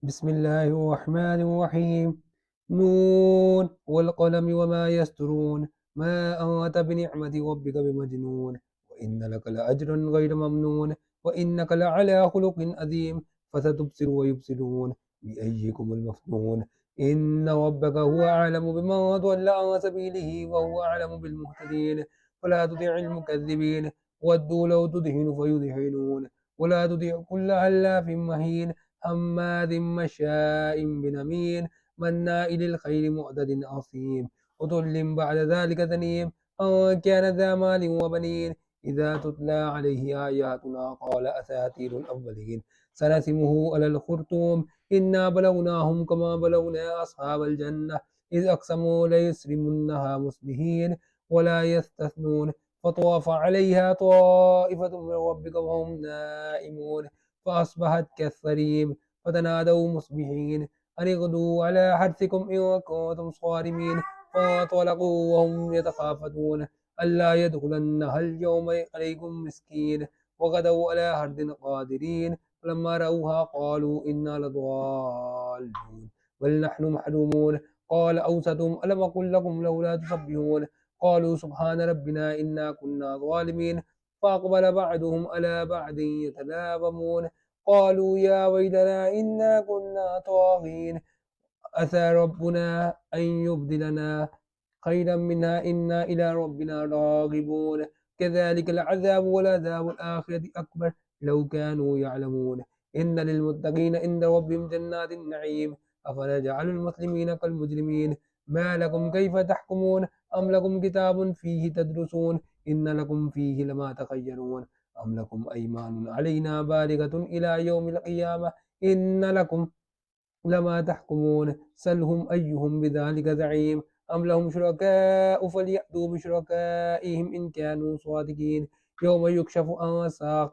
بسم الله الرحمن الرحيم. نون والقلم وما يسطرون. ما أنت بنعمة ربك بمجنون. وإن لك لأجرا غير ممنون. وإنك لعلى خلق عظيم. فستبصر ويبصرون بأيكم المفتون. إن ربك هو أعلم بمن ضل عن سبيله وهو أعلم بالمهتدين. فلا تطع المكذبين. ودوا لو تدهن فيدهنون. ولا تطع كل حلاف مهين هماز مشاء بنميم مناع للخير معتد أثيم عتل بعد ذلك زنيم أن كان ذا مال وبنين إذا تتلى عليه آياتنا قال أساطير الأولين سنسمه على الخرطوم إنا بلوناهم كما بلونا أصحاب الجنة إذ أقسموا ليسرمنها مصبحين ولا يستثنون فطاف عليها طائفة من ربك وهم نائمون فأصبحت كالصريم فتنادوا مصبحين أن اغدوا على حرثكم إن كنتم صارمين فانطلقوا وهم يتخافتون ألا يدخلنها اليوم عليكم مسكين وغدوا على حرد قادرين فلما رأوها قالوا إنا لضالون بل نحن محرومون قال أوسطهم ألم أقل لكم لولا تسبحون قالوا سبحان ربنا إنا كنا ظالمين فأقبل بعضهم على بعض يتلاومون قالوا يا ويلنا إنا كنا طاغين عسى ربنا أن يبدلنا خيرا منها إنا إلى ربنا راغبون كذلك العذاب والعذاب الآخرة أكبر لو كانوا يعلمون إن للمتقين عند ربهم جنات النعيم أفنجعل المسلمين كالمجرمين ما لكم كيف تحكمون أم لكم كتاب فيه تدرسون إن لكم فيه لما تخيرون أم لكم أيمان علينا بالغة إلى يوم القيامة إن لكم لما تحكمون سلهم أيهم بذلك زعيم أم لهم شركاء فليأتوا بشركائهم إن كانوا صادقين يوم يكشف عن ساق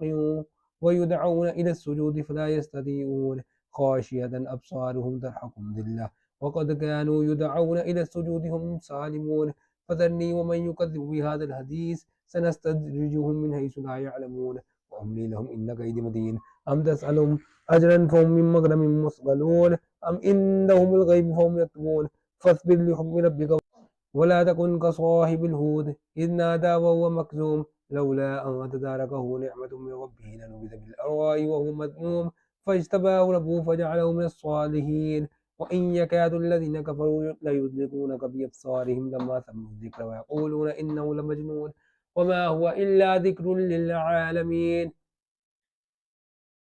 ويدعون إلى السجود فلا يستطيعون خاشية أبصارهم ترهقهم ذلة وقد كانوا يدعون إلى السجود هم سالمون فذرني ومن يكذب بهذا الحديث سنستدرجهم من حيث لا يعلمون وأملي لهم إن كيدي متين أم تسألهم أجرا فهم من مغرم مثقلون أم عندهم الغيب فهم يكتبون فاصبر لحكم ربك ولا تكن كصاحب الهود إذ نادى وهو مكذوم لولا أن تداركه نعمة من ربه لنبذ بالأرواح وهو مذموم فاجتباه ربه فجعله من الصالحين وإن يكاد الذين كفروا ليزلقونك بأبصارهم لما سمعوا الذكر ويقولون إنه لمجنون وما هو إلا ذكر للعالمين